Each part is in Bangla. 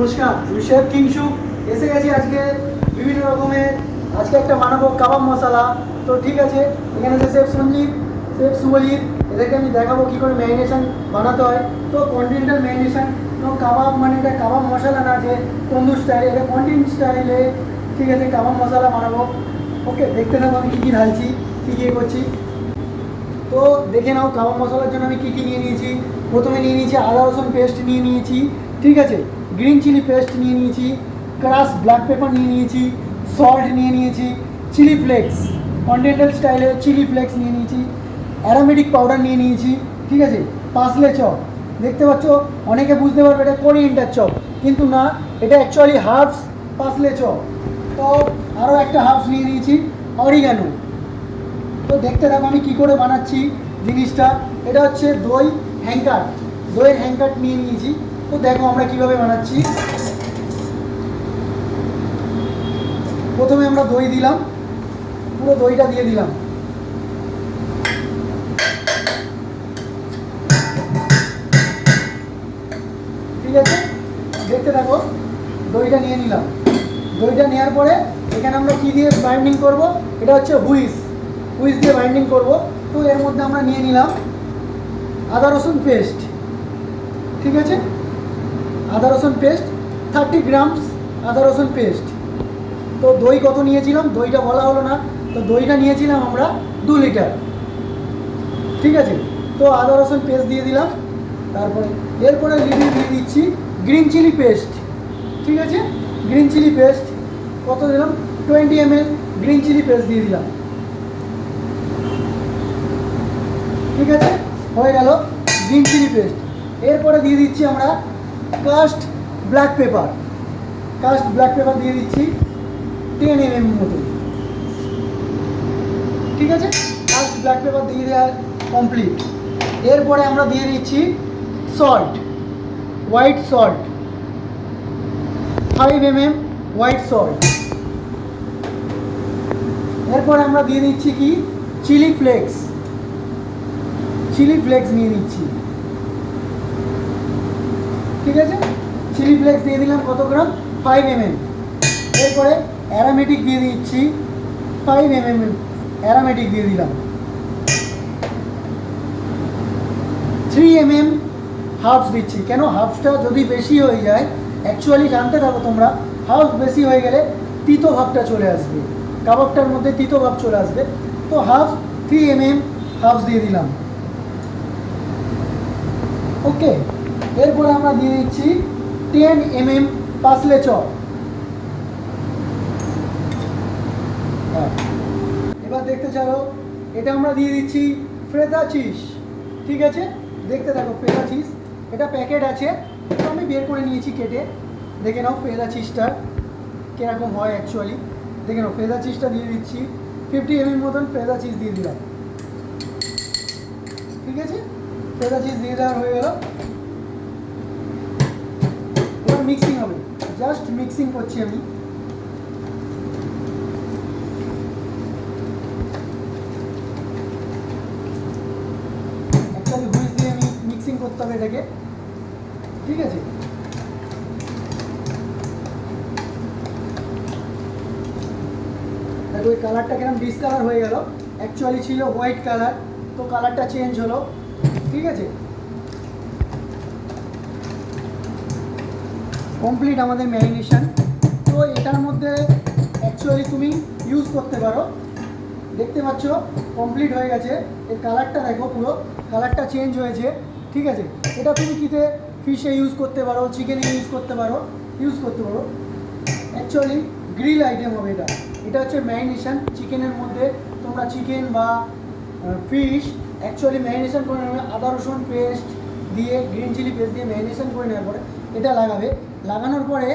নমস্কার, আমি শেফ কিংশু এসে গেছি আজকে বিভিন্ন রকমের। আজকে একটা বানাবো কাবাব মশলা। তো ঠিক আছে, এখানে যে শেফ সঞ্জীব, শেফ শুভজিৎ, এদেরকে আমি দেখাবো কী করে ম্যারিনেশন বানাতে হয়। তো কন্টিনেন্টাল ম্যারিনেশন, তো কাবাব মানে এটা কাবাব মশলা না যে তন্দুর স্টাইলে, এটা কন্টিনেন্ট স্টাইলে। ঠিক আছে, কাবাব মশলা বানাবো। ওকে, দেখতে থাকো আমি কী কী ঢালছি, কী কী করছি। তো দেখে নাও কাবাব মশলার জন্য আমি কী কী নিয়ে নিয়েছি। প্রথমে নিয়ে নিয়েছি আদা রসুন পেস্ট নিয়ে নিয়েছি, ঠিক আছে, গ্রিন চিলি পেস্ট নিয়ে নিয়েছি, ক্রাশ ব্ল্যাক পেপার নিয়ে নিয়েছি, সল্ট নিয়ে নিয়েছি, চিলি ফ্লেক্স কন্টিনেন্টাল স্টাইলে চিলি ফ্লেক্স নিয়ে নিয়েছি, অ্যারোমেটিক পাউডার নিয়ে নিয়েছি, ঠিক আছে, পার্সলে চপ। দেখতে পাচ্ছ, অনেকে বুঝতে পারবে এটা কোরিয়েন্ডার চপ, কিন্তু না, এটা অ্যাকচুয়ালি হার্বস পার্সলে চপ। তো আরও একটা হার্বস নিয়ে নিয়েছি, অরিগানো। তো দেখতে থাকো আমি কী করে বানাচ্ছি জিনিসটা। এটা হচ্ছে দই হ্যাঙ্কার, দইয়ের হ্যাঙ্কার নিয়ে নিয়েছি। তো দেখো আমরা কীভাবে বানাচ্ছি। প্রথমে আমরা দই দিলাম, পুরো দইটা দিয়ে দিলাম। ঠিক আছে, দেখতে থাকো, দইটা নিয়ে নিলাম। দইটা নেওয়ার পরে এখানে আমরা কী দিয়ে বাইন্ডিং করব, এটা হচ্ছে হুইস দিয়ে বাইন্ডিং করব। তো এর মধ্যে আমরা নিয়ে নিলাম আদা রসুন পেস্ট, ঠিক আছে, আদা রসুন পেস্ট 30 গ্রামস আদা রসুন পেস্ট। তো দই কত নিয়েছিলাম দইটা বলা হলো না, তো দইটা নিয়েছিলাম আমরা 2 লিটার, ঠিক আছে। তো আদা রসুন পেস্ট দিয়ে দিলাম। তারপরে এরপরে দিয়ে দিচ্ছি গ্রিন চিলি পেস্ট, ঠিক আছে, গ্রিন চিলি পেস্ট কত দিলাম, 20 ml গ্রিন চিলি পেস্ট দিয়ে দিলাম। ঠিক আছে, হয়ে গেল গ্রিন চিলি পেস্ট। এরপরে দিয়ে দিচ্ছি আমরা কাস্ট ব্ল্যাক পেপার, দিয়ে দিচ্ছি 10 mm মতো, ঠিক আছে, কাস্ট ব্ল্যাক পেপার দিয়ে দেওয়া কমপ্লিট। এরপরে আমরা দিয়ে দিচ্ছি salt, white salt 5 mm white salt. এরপরে আমরা দিয়ে দিচ্ছি কি চিলি ফ্লেক্স নিয়ে নিচ্ছি, ঠিক আছে, চিলি ফ্লেক্স দিয়ে দিলাম কত গ্রাম, 5 mm। এরপরে অ্যারোমেটিক দিয়ে দিচ্ছি 5 mm অ্যারোমেটিক দিয়ে দিলাম। 3 mm হাফস দিচ্ছি। কেন হাফসটা যদি বেশি হয়ে যায়, অ্যাকচুয়ালি জানতে থাকো তোমরা, হাফস বেশি হয়ে গেলে তিতো ভাবটা চলে আসবে, কাবাবটার মধ্যে তিতো ভাব চলে আসবে। তো 3 mm হাফস দিয়ে দিলাম। ওকে, এরপরে আমরা দিয়ে দিচ্ছি 10 mm পার্সলে চপ। এবার দেখতে চাও, এটা আমরা দিয়ে দিচ্ছি ফ্রেদা চিজ, ঠিক আছে, দেখতে থাকো ফ্রেদা চিজ, এটা প্যাকেট আছে, তো আমি বের করে নিয়েছি কেটে। দেখে নাও ফ্রেদা চিজটা কীরকম হয় অ্যাকচুয়ালি, দেখে নাও ফ্রেদা চিজটা দিয়ে দিচ্ছি 50 mm মতন ফ্রেদা চিজ দিয়ে দিলাম, ঠিক আছে, ফ্রেদা চিজ দিয়ে দেওয়ার হয়ে গেল। এবার মিক্সিং হবে, জাস্ট মিক্সিং করছি আমি। অ্যাকচুয়ালি হুইস দিয়ে আমি মিক্সিং করতে হবে এটাকে, ঠিক আছে। দেখো ওই কালারটা কেরম ডিসকালার হয়ে গেল, অ্যাকচুয়ালি ছিল হোয়াইট কালার, তো কালারটা চেঞ্জ হলো, ঠিক আছে। কমপ্লিট আমাদের ম্যারিনেশন। তো এটার মধ্যে অ্যাকচুয়ালি তুমি ইউজ করতে পারো, দেখতে পাচ্ছ কমপ্লিট হয়ে গেছে। এর কালারটা দেখো, পুরো কালারটা চেঞ্জ হয়েছে, ঠিক আছে। এটা তুমি কিতে ফিশে ইউজ করতে পারো, চিকেনে ইউজ করতে পারো, অ্যাকচুয়ালি গ্রিল আইটেম হবে এটা। এটা হচ্ছে ম্যারিনেশন চিকেনের মধ্যে, তোমরা চিকেন বা ফিশ অ্যাকচুয়ালি ম্যারিনেশন করে নেবে আদা রসুন পেস্ট দিয়ে, গ্রিন চিলি পেস্ট দিয়ে ম্যারিনেশন করে নেওয়ার পরে এটা লাগাবে। লাগানোর পরে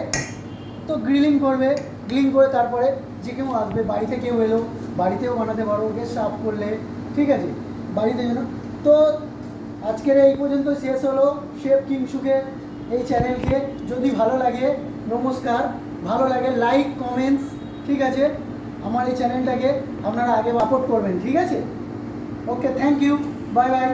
তো গ্রিলিং করবে, গ্রিলিং করে তারপরে যে কেউ আসবে, বাড়িতে কেউ এলো বাড়িতেও বানাতে পারো, গ্যাস সাফ করলে, ঠিক আছে, বাড়িতে জন্য। তো আজকের এই পর্যন্ত শেষ হলো শেফ কিংশুকে এই চ্যানেলকে। যদি ভালো লাগে নমস্কার, ভালো লাগে লাইক কমেন্টস, ঠিক আছে, আমার এই চ্যানেলটাকে আপনারা আগে সাপোর্ট করবেন, ঠিক আছে। ওকে, থ্যাংক ইউ, বাই বাই।